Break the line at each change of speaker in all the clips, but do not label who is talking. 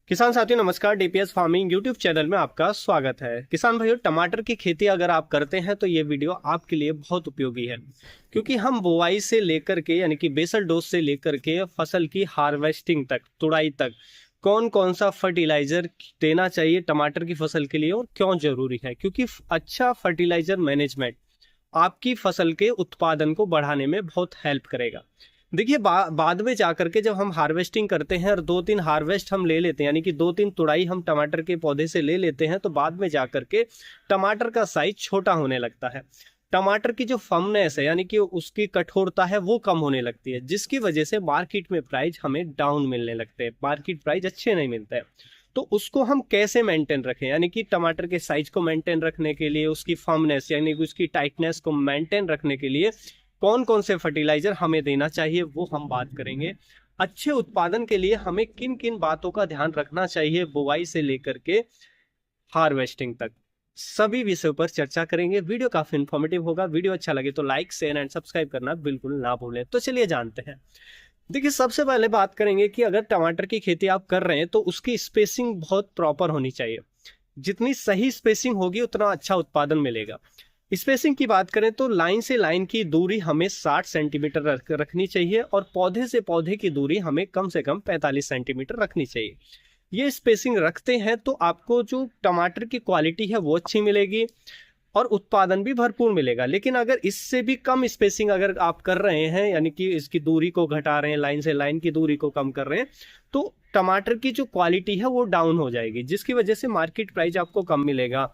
किसान साथियों नमस्कार। डीपीएस फार्मिंग यूट्यूब चैनल में आपका स्वागत है। किसान भाइयों, टमाटर की खेती अगर आप करते हैं तो ये वीडियो आपके लिए बहुत उपयोगी है, क्योंकि हम बुआई से लेकर के यानी कि बेसल डोज से लेकर के फसल की हार्वेस्टिंग तक, तुड़ाई तक कौन कौन सा फर्टिलाइजर देना चाहिए टमाटर की फसल के लिए और क्यों जरूरी है, क्योंकि अच्छा फर्टिलाइजर मैनेजमेंट आपकी फसल के उत्पादन को बढ़ाने में बहुत हेल्प करेगा। देखिए बाद में जाकर के जब हम हार्वेस्टिंग करते हैं और 2-3 हार्वेस्ट हम ले लेते हैं, यानी कि 2-3 तुड़ाई हम टमाटर के पौधे से ले लेते हैं, तो बाद में जाकर के टमाटर का साइज छोटा होने लगता है। टमाटर की जो फर्मनेस है यानी कि उसकी कठोरता है वो कम होने लगती है, जिसकी वजह से मार्केट में प्राइस हमें डाउन मिलने लगते हैं, मार्केट प्राइस अच्छे नहीं मिलते हैं। तो उसको हम कैसे मेंटेन रखें, यानी कि टमाटर के साइज को मेंटेन रखने के लिए, उसकी फर्मनेस यानी कि उसकी टाइटनेस को मेंटेन रखने के लिए कौन कौन से फर्टिलाइजर हमें देना चाहिए वो हम बात करेंगे। अच्छे उत्पादन के लिए हमें किन किन बातों का ध्यान रखना चाहिए बुआई से लेकर के हार्वेस्टिंग तक, सभी विषयों पर चर्चा करेंगे। वीडियो काफी इंफॉर्मेटिव होगा। वीडियो अच्छा लगे तो लाइक, शेयर एंड सब्सक्राइब करना बिल्कुल ना भूलें। तो चलिए जानते हैं। देखिए, सबसे पहले बात करेंगे कि अगर टमाटर की खेती आप कर रहे हैं तो उसकी स्पेसिंग बहुत प्रॉपर होनी चाहिए। जितनी सही स्पेसिंग होगी उतना अच्छा उत्पादन मिलेगा। स्पेसिंग की बात करें तो लाइन से लाइन की दूरी हमें 60 सेंटीमीटर रखनी चाहिए और पौधे से पौधे की दूरी हमें कम से कम 45 सेंटीमीटर रखनी चाहिए। ये स्पेसिंग रखते हैं तो आपको जो टमाटर की क्वालिटी है वो अच्छी मिलेगी और उत्पादन भी भरपूर मिलेगा। लेकिन अगर इससे भी कम स्पेसिंग अगर आप कर रहे हैं, यानी कि इसकी दूरी को घटा रहे हैं, लाइन से लाइन की दूरी को कम कर रहे हैं, तो टमाटर की जो क्वालिटी है वो डाउन हो जाएगी, जिसकी वजह से मार्केट प्राइस आपको कम मिलेगा।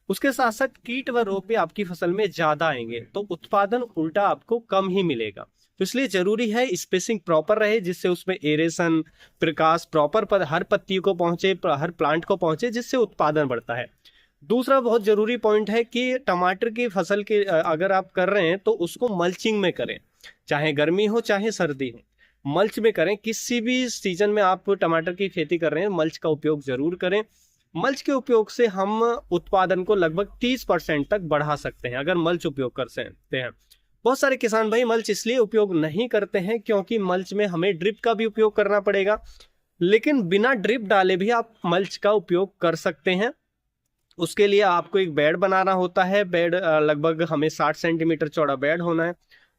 उसके साथ साथ कीट व रोग भी आपकी फसल में ज्यादा आएंगे तो उत्पादन उल्टा आपको कम ही मिलेगा। तो इसलिए जरूरी है स्पेसिंग प्रॉपर रहे, जिससे उसमें एरेशन, प्रकाश प्रॉपर पर हर पत्ती को पहुंचे, हर प्लांट को पहुंचे, जिससे उत्पादन बढ़ता है। दूसरा बहुत जरूरी पॉइंट है कि टमाटर की फसल के अगर आप कर रहे हैं तो उसको मल्चिंग में करें, चाहे गर्मी हो चाहे सर्दी हो, मल्च में करें। किसी भी सीजन में आप टमाटर की खेती कर रहे हैं मल्च का उपयोग जरूर करें। मल्च के उपयोग से हम उत्पादन को लगभग 30% तक बढ़ा सकते हैं अगर मल्च उपयोग कर सकते हैं। बहुत सारे किसान भाई मल्च इसलिए उपयोग नहीं करते हैं क्योंकि मल्च में हमें ड्रिप का भी उपयोग करना पड़ेगा, लेकिन बिना ड्रिप डाले भी आप मल्च का उपयोग कर सकते हैं। उसके लिए आपको एक बेड बनाना होता है। बेड लगभग हमें 60 सेंटीमीटर चौड़ा बेड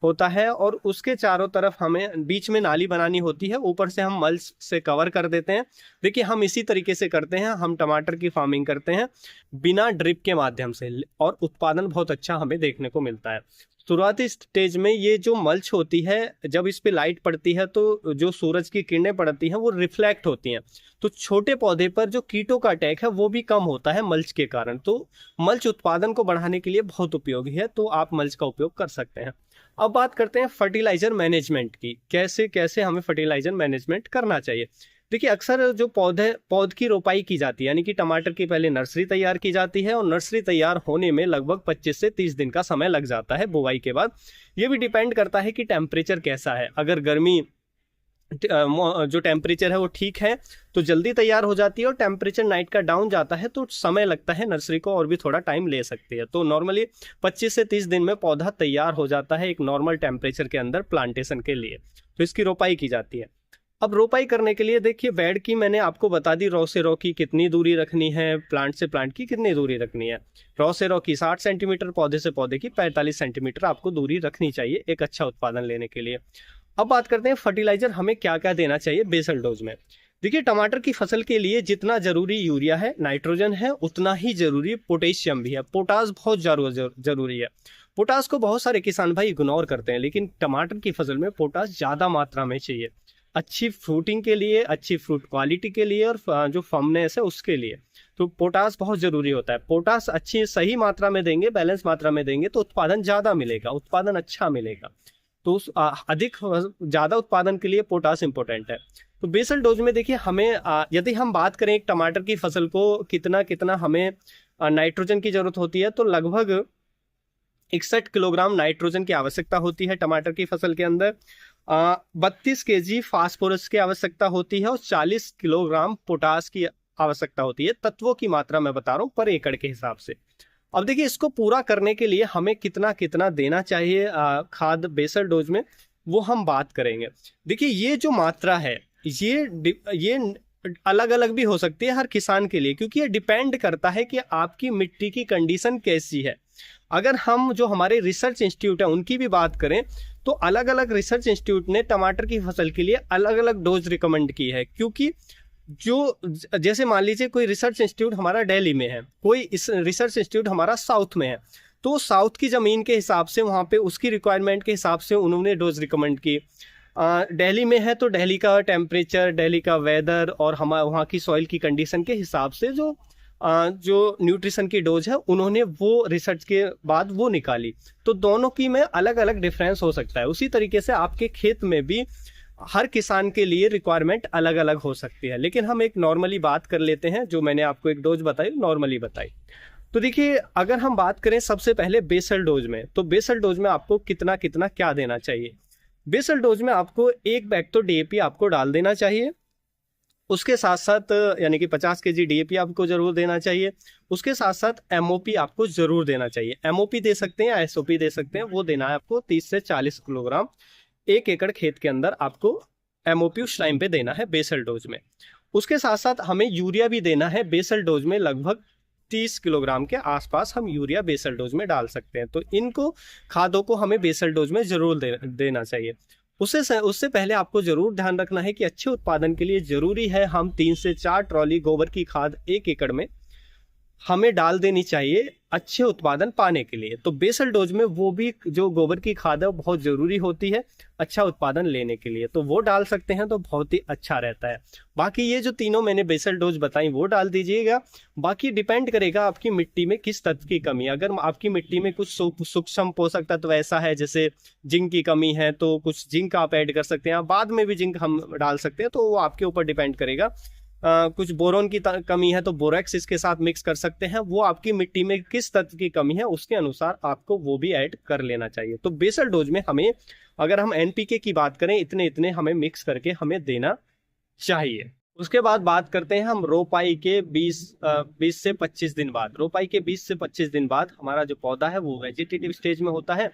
होता है और उसके चारों तरफ हमें बीच में नाली बनानी होती है, ऊपर से हम मल्च से कवर कर देते हैं। देखिए, हम इसी तरीके से करते हैं, हम टमाटर की फार्मिंग करते हैं बिना ड्रिप के माध्यम से और उत्पादन बहुत अच्छा हमें देखने को मिलता है। शुरुआती स्टेज में ये जो मल्च होती है, जब इस पे लाइट पड़ती है तो जो सूरज की किरणें पड़ती हैं वो रिफ्लेक्ट होती हैं, तो छोटे पौधे पर जो कीटों का अटैक है वो भी कम होता है मल्च के कारण। तो मल्च उत्पादन को बढ़ाने के लिए बहुत उपयोगी है, तो आप मल्च का उपयोग कर सकते हैं। अब बात करते हैं फर्टिलाइजर मैनेजमेंट की, कैसे कैसे हमें फर्टिलाइजर मैनेजमेंट करना चाहिए। देखिए, अक्सर जो पौध की रोपाई की जाती है, यानी कि टमाटर की पहले नर्सरी तैयार की जाती है और नर्सरी तैयार होने में लगभग 25 से 30 दिन का समय लग जाता है बुआई के बाद। ये भी डिपेंड करता है कि टेम्परेचर कैसा है। अगर गर्मी जो टेम्परेचर है वो ठीक है तो जल्दी तैयार हो जाती है, और टेम्परेचर नाइट का डाउन जाता है तो समय लगता है नर्सरी को, और भी थोड़ा टाइम ले सकती है। तो नॉर्मली 25 से 30 दिन में पौधा तैयार हो जाता है एक नॉर्मल टेम्परेचर के अंदर प्लांटेशन के लिए। तो इसकी रोपाई की जाती है। अब रोपाई करने के लिए देखिए, बेड की मैंने आपको बता दी, रॉ से रॉ की कितनी दूरी रखनी है, प्लांट से प्लांट की कितनी दूरी रखनी है। रॉ से रॉ की 60 सेंटीमीटर, पौधे से पौधे की 45 सेंटीमीटर आपको दूरी रखनी चाहिए एक अच्छा उत्पादन लेने के लिए। अब बात करते हैं फर्टिलाइजर हमें क्या क्या देना चाहिए बेसल डोज में। देखिए, टमाटर की फसल के लिए जितना जरूरी यूरिया है, नाइट्रोजन है, उतना ही जरूरी पोटेशियम भी है। पोटास बहुत जरूरी है। पोटास को बहुत सारे किसान भाई इग्नोर करते हैं, लेकिन टमाटर की फसल में पोटास ज्यादा मात्रा में चाहिए, अच्छी फ्रूटिंग के लिए, अच्छी फ्रूट क्वालिटी के लिए और जो फर्मनेस है उसके लिए। तो पोटास बहुत जरूरी होता है। पोटास अच्छी सही मात्रा में देंगे, बैलेंस मात्रा में देंगे तो उत्पादन ज्यादा मिलेगा, उत्पादन अच्छा मिलेगा। तो उस अधिक ज्यादा उत्पादन के लिए पोटास इंपॉर्टेंट है। तो बेसल डोज में देखिए, हमें यदि हम बात करें एक टमाटर की फसल को कितना कितना हमें नाइट्रोजन की जरूरत होती है, तो लगभग 61 किलोग्राम नाइट्रोजन की आवश्यकता होती है टमाटर की फसल के अंदर। 32 केजी फास्फोरस की आवश्यकता होती है और 40 किलोग्राम पोटास की आवश्यकता होती है। तत्वों की मात्रा मैं बता रहा हूँ पर एकड़ के हिसाब से। अब देखिए, इसको पूरा करने के लिए हमें कितना कितना देना चाहिए खाद बेसल डोज में, वो हम बात करेंगे। देखिए, ये जो मात्रा है ये अलग अलग भी हो सकती है हर किसान के लिए, क्योंकि ये डिपेंड करता है कि आपकी मिट्टी की कंडीशन कैसी है। अगर हम जो हमारे रिसर्च इंस्टीट्यूट है उनकी भी बात करें तो अलग अलग रिसर्च इंस्टीट्यूट ने टमाटर की फसल के लिए अलग अलग डोज रिकमेंड की है। क्योंकि जो जैसे मान लीजिए कोई रिसर्च इंस्टीट्यूट हमारा दिल्ली में है, कोई इस रिसर्च इंस्टीट्यूट हमारा साउथ में है, तो साउथ की ज़मीन के हिसाब से वहाँ पे उसकी रिक्वायरमेंट के हिसाब से उन्होंने डोज रिकमेंड की। दिल्ली में है तो दिल्ली का टेम्परेचर, दिल्ली का वेदर और हमारे वहाँ की सॉइल की कंडीशन के हिसाब से जो न्यूट्रिशन की डोज है उन्होंने वो रिसर्च के बाद वो निकाली। तो दोनों की में अलग अलग डिफरेंस हो सकता है। उसी तरीके से आपके खेत में भी हर किसान के लिए रिक्वायरमेंट अलग अलग हो सकती है। लेकिन हम एक नॉर्मली बात कर लेते हैं, जो मैंने आपको एक डोज बताई नॉर्मली बताई। तो देखिए, अगर हम बात करें सबसे पहले बेसल डोज में, तो बेसल डोज में आपको कितना कितना क्या देना चाहिए। बेसल डोज में आपको 1 बैग तो डीएपी आपको डाल देना चाहिए। उसके साथ साथ यानी कि 50 केजी डीएपी आपको जरूर देना चाहिए। उसके साथ साथ एमओपी आपको जरूर देना चाहिए। एमओपी दे सकते हैं या एसओपी दे सकते हैं, वो देना है आपको 30 से 40 किलोग्राम 1 एकड़ खेत के अंदर आपको एमओपी उस टाइम पे देना है बेसल डोज में। उसके साथ साथ हमें यूरिया भी देना है बेसल डोज में। लगभग 30 किलोग्राम के आसपास हम यूरिया बेसल डोज में डाल सकते हैं। तो इनको खादों को हमें बेसल डोज में जरूर देना चाहिए। उससे पहले आपको जरूर ध्यान रखना है कि अच्छे उत्पादन के लिए जरूरी है हम 3 से 4 ट्रॉली गोबर की खाद 1 एकड़ में हमें डाल देनी चाहिए अच्छे उत्पादन पाने के लिए। तो बेसल डोज में वो भी जो गोबर की खाद है वो बहुत जरूरी होती है अच्छा उत्पादन लेने के लिए, तो वो डाल सकते हैं तो बहुत ही अच्छा रहता है। बाकी ये जो तीनों मैंने बेसल डोज बताई वो डाल दीजिएगा। बाकी डिपेंड करेगा आपकी मिट्टी में किस तत्व की कमी है। अगर आपकी मिट्टी में कुछ सूक्ष्म पोषक तत्व ऐसा है जैसे जिंक की कमी है तो कुछ जिंक आप ऐड कर सकते हैं। बाद में भी जिंक हम डाल सकते हैं, तो वो आपके ऊपर डिपेंड करेगा। कुछ बोरोन की कमी है तो बोरेक्स इसके साथ मिक्स कर सकते हैं। वो आपकी मिट्टी में किस तत्व की कमी है उसके अनुसार आपको वो भी ऐड कर लेना चाहिए। तो बेसल डोज में हमें, अगर हम एनपीके की बात करें, इतने इतने हमें मिक्स करके हमें देना चाहिए। उसके बाद बात करते हैं हम रोपाई के 20 से 25 दिन बाद। रोपाई के 20 से 25 दिन बाद हमारा जो पौधा है वो वेजिटेटिव स्टेज में होता है।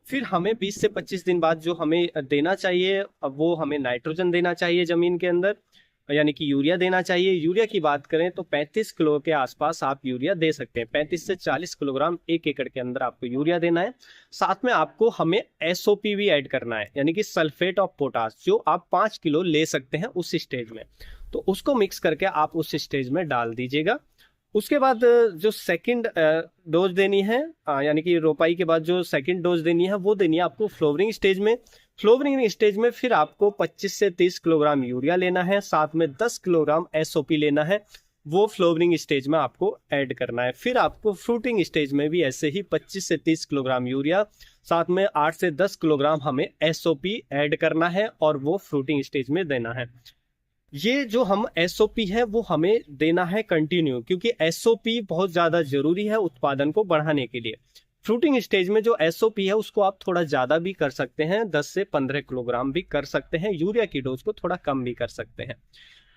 फिर हमें 20 से 25 दिन बाद जो हमें देना चाहिए वो हमें नाइट्रोजन देना चाहिए जमीन के अंदर, यानी कि यूरिया देना चाहिए। यूरिया की बात करें तो 35 किलो के आसपास आप यूरिया दे सकते हैं। 35 से 40 किलोग्राम 1 एकड़ के अंदर आपको यूरिया देना है। साथ में आपको हमें एसओपी भी ऐड करना है, यानी कि सल्फेट ऑफ पोटाश, जो आप 5 किलो ले सकते हैं उस स्टेज में। तो उसको मिक्स करके आप उस स्टेज में डाल दीजिएगा। उसके बाद जो सेकंड डोज देनी है, यानी कि रोपाई के बाद जो सेकंड डोज देनी है वो देनी है आपको फ्लोवरिंग स्टेज में। फ्लोवरिंग स्टेज में फिर आपको 25 से 30 किलोग्राम यूरिया लेना है, साथ में 10 किलोग्राम एसओपी लेना है, वो फ्लोवरिंग स्टेज में आपको ऐड करना है। फिर आपको फ्रूटिंग स्टेज में भी ऐसे ही 25 से 30 किलोग्राम यूरिया, साथ में 8 से 10 किलोग्राम हमें एसओपी ऐड करना है और वो फ्रूटिंग स्टेज में देना है। ये जो हम एसओपी है वो हमें देना है कंटिन्यू, क्योंकि एसओपी बहुत ज्यादा जरूरी है उत्पादन को बढ़ाने के लिए। फ्रूटिंग स्टेज में जो एसओपी है उसको आप थोड़ा ज्यादा भी कर सकते हैं, 10 से 15 किलोग्राम भी कर सकते हैं। यूरिया की डोज को थोड़ा कम भी कर सकते हैं।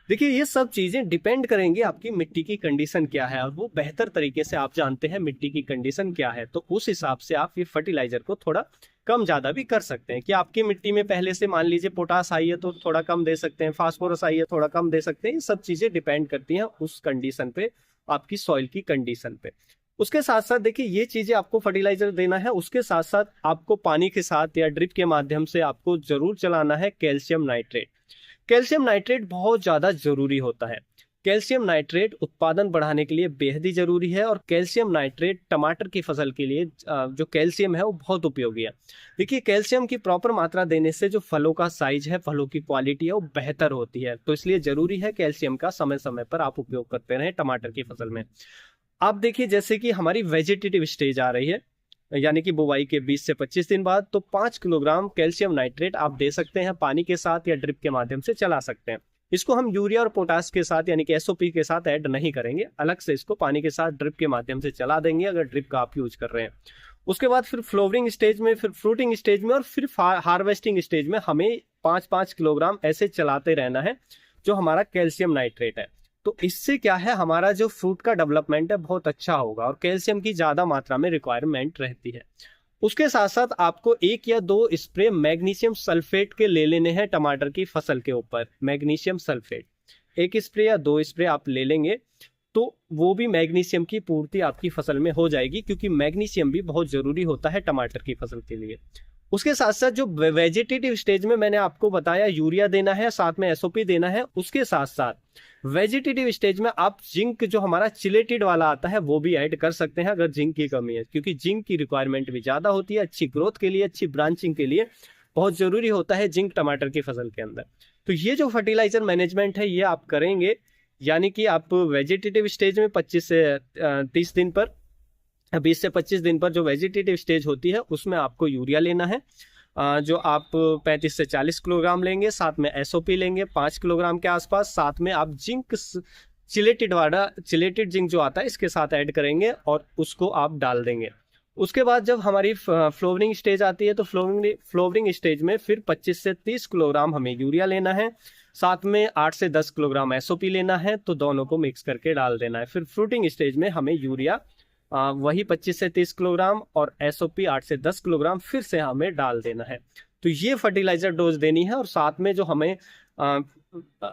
देखिए, ये सब चीजें डिपेंड करेंगी आपकी मिट्टी की कंडीशन क्या है, और वो बेहतर तरीके से आप जानते हैं मिट्टी की कंडीशन क्या है, तो उस हिसाब से आप ये फर्टिलाइजर को थोड़ा कम ज्यादा भी कर सकते हैं। कि आपकी मिट्टी में पहले से मान लीजिए पोटास आई है तो थोड़ा कम दे सकते हैं, फास्फोरस आई है थोड़ा कम दे सकते हैं। ये सब चीजें डिपेंड करती हैं उस कंडीशन पे, आपकी सॉइल की कंडीशन पे। उसके साथ साथ देखिए, ये चीजें आपको फर्टिलाइजर देना है, उसके साथ साथ आपको पानी के साथ या ड्रिप के माध्यम से आपको जरूर चलाना है कैल्शियम नाइट्रेट। कैल्शियम नाइट्रेट बहुत ज्यादा जरूरी होता है। कैल्शियम नाइट्रेट उत्पादन बढ़ाने के लिए बेहद ही जरूरी है, और कैल्शियम नाइट्रेट टमाटर की फसल के लिए जो कैल्शियम है वो बहुत उपयोगी है। देखिए, कैल्शियम की प्रॉपर मात्रा देने से जो फलों का साइज है, फलों की क्वालिटी है वो बेहतर होती है। तो इसलिए जरूरी है कैल्शियम का समय समय पर आप उपयोग करते रहें टमाटर की फसल में। आप देखिए, जैसे कि हमारी वेजिटेटिव स्टेज आ रही है, यानी कि बुवाई के 20 से 25 दिन बाद, तो 5 किलोग्राम कैल्शियम नाइट्रेट आप दे सकते हैं पानी के साथ या ड्रिप के माध्यम से चला सकते हैं। इसको हम यूरिया और पोटास के साथ यानी कि एसओपी के साथ ऐड नहीं करेंगे, अलग से इसको पानी के साथ ड्रिप के माध्यम से चला देंगे अगर ड्रिप का आप यूज कर रहे हैं। उसके बाद फिर फ्लोवरिंग स्टेज में, फिर फ्रूटिंग स्टेज में और फिर हार्वेस्टिंग स्टेज में हमें 5-5 किलोग्राम ऐसे चलाते रहना है जो हमारा कैल्शियम नाइट्रेट है। तो इससे क्या है, हमारा जो फ्रूट का डेवलपमेंट है बहुत अच्छा होगा, और कैल्शियम की ज्यादा मात्रा में रिक्वायरमेंट रहती है। उसके साथ साथ आपको 1 या 2 स्प्रे मैग्नीशियम सल्फेट के ले लेने हैं टमाटर की फसल के ऊपर। मैग्नीशियम सल्फेट 1 स्प्रे या 2 स्प्रे आप ले लेंगे तो वो भी मैग्नीशियम की पूर्ति आपकी फसल में हो जाएगी, क्योंकि मैग्नीशियम भी बहुत जरूरी होता है टमाटर की फसल के लिए। उसके साथ साथ जो वेजिटेटिव स्टेज में मैंने आपको बताया यूरिया देना है, साथ में एसओपी देना है, उसके साथ साथ वेजिटेटिव स्टेज में आप जिंक जो हमारा चिलेटेड वाला आता है वो भी ऐड कर सकते हैं अगर जिंक की कमी है, क्योंकि जिंक की रिक्वायरमेंट भी ज्यादा होती है अच्छी ग्रोथ के लिए, अच्छी ब्रांचिंग के लिए बहुत जरूरी होता है जिंक टमाटर की फसल के अंदर। तो ये जो फर्टिलाइजर मैनेजमेंट है ये आप करेंगे, यानी कि आप वेजिटेटिव स्टेज में 25 से 30 दिन पर 20 से 25 दिन पर जो वेजिटेटिव स्टेज होती है उसमें आपको यूरिया लेना है, जो आप 35 से 40 किलोग्राम लेंगे, साथ में एसओपी लेंगे 5 किलोग्राम के आसपास, साथ में आप जिंक चिलेटेड जिंक जो आता है इसके साथ ऐड करेंगे और उसको आप डाल देंगे। उसके बाद जब हमारी फ्लोवरिंग स्टेज आती है तो फ्लोवरिंग स्टेज में फिर 25 से 30 किलोग्राम हमें यूरिया लेना है, साथ में 8 से 10 किलोग्राम एसओपी लेना है, तो दोनों को मिक्स करके डाल देना है। फिर फ्रूटिंग स्टेज में हमें यूरिया वही 25 से 30 किलोग्राम और एसओपी 8 से 10 किलोग्राम फिर से हमें डाल देना है। तो ये फर्टिलाइजर डोज देनी है। और साथ में जो हमें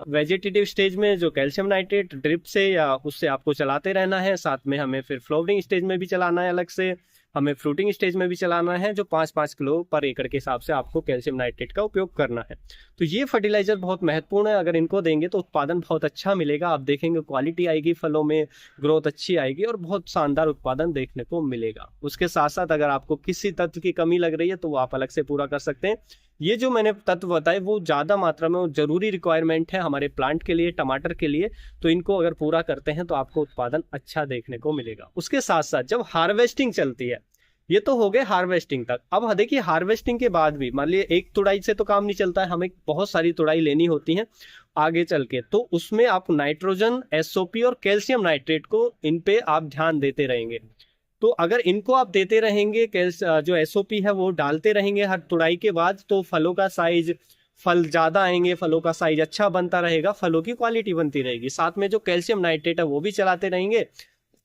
वेजिटेटिव स्टेज में जो कैल्शियम नाइट्रेट ड्रिप से या उससे आपको चलाते रहना है, साथ में हमें फिर फ्लोवरिंग स्टेज में भी चलाना है, अलग से हमें फ्रूटिंग स्टेज में भी चलाना है, जो 5-5 किलो पर एकड़ के हिसाब से आपको कैल्शियम नाइट्रेट का उपयोग करना है। तो ये फर्टिलाइजर बहुत महत्वपूर्ण है, अगर इनको देंगे तो उत्पादन बहुत अच्छा मिलेगा, आप देखेंगे क्वालिटी आएगी, फलों में ग्रोथ अच्छी आएगी और बहुत शानदार उत्पादन देखने को मिलेगा। उसके साथ साथ अगर आपको किसी तत्व की कमी लग रही है तो वो आप अलग से पूरा कर सकते हैं। ये जो मैंने तत्व बताए वो ज्यादा मात्रा में जरूरी रिक्वायरमेंट है हमारे प्लांट के लिए, टमाटर के लिए, तो इनको अगर पूरा करते हैं तो आपको उत्पादन अच्छा देखने को मिलेगा। उसके साथ साथ जब हार्वेस्टिंग चलती है, ये तो हो गए हार्वेस्टिंग तक। अब देखिए हार्वेस्टिंग के बाद भी मान लीजिए एक तुड़ाई से तो काम नहीं चलता है, हमें बहुत सारी तुड़ाई लेनी होती है आगे चल के, तो उसमें आप नाइट्रोजन, एसओपी और कैल्शियम नाइट्रेट को इन पे आप ध्यान देते रहेंगे। तो अगर इनको आप देते रहेंगे, जो एसओपी है वो डालते रहेंगे हर तुड़ाई के बाद, तो फलों का साइज, फल ज्यादा आएंगे, फलों का साइज अच्छा बनता रहेगा, फलों की क्वालिटी बनती रहेगी। साथ में जो कैल्शियम नाइट्रेट है वो भी चलाते रहेंगे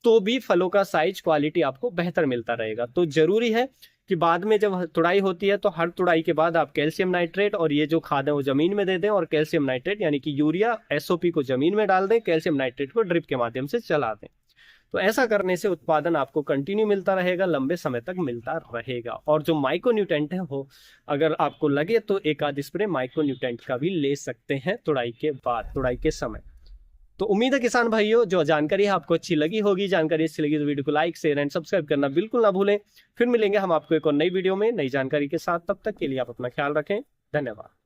तो भी फलों का साइज, क्वालिटी आपको बेहतर मिलता रहेगा। तो जरूरी है कि बाद में जब तुड़ाई होती है तो हर तुड़ाई के बाद आप कैल्शियम नाइट्रेट और ये जो खाद है वो जमीन में दे दें, और कैल्शियम नाइट्रेट यानी कि यूरिया, एसओपी को जमीन में डाल दें, कैल्शियम नाइट्रेट को ड्रिप के माध्यम से चला दें। तो ऐसा करने से उत्पादन आपको कंटिन्यू मिलता रहेगा, लंबे समय तक मिलता रहेगा। और जो माइक्रोन्यूट्रेंट है वो अगर आपको लगे तो एक आध स्प्रे माइक्रोन्यूट्रेंट का भी ले सकते हैं तुड़ाई के बाद, तुड़ाई के समय। तो उम्मीद है किसान भाइयों जो जानकारी है आपको अच्छी लगी होगी। जानकारी अच्छी लगी तो वीडियो को लाइक, शेयर एंड सब्सक्राइब करना बिल्कुल ना भूलें। फिर मिलेंगे हम आपको एक और नई वीडियो में नई जानकारी के साथ, तब तक के लिए आप अपना ख्याल रखें। धन्यवाद।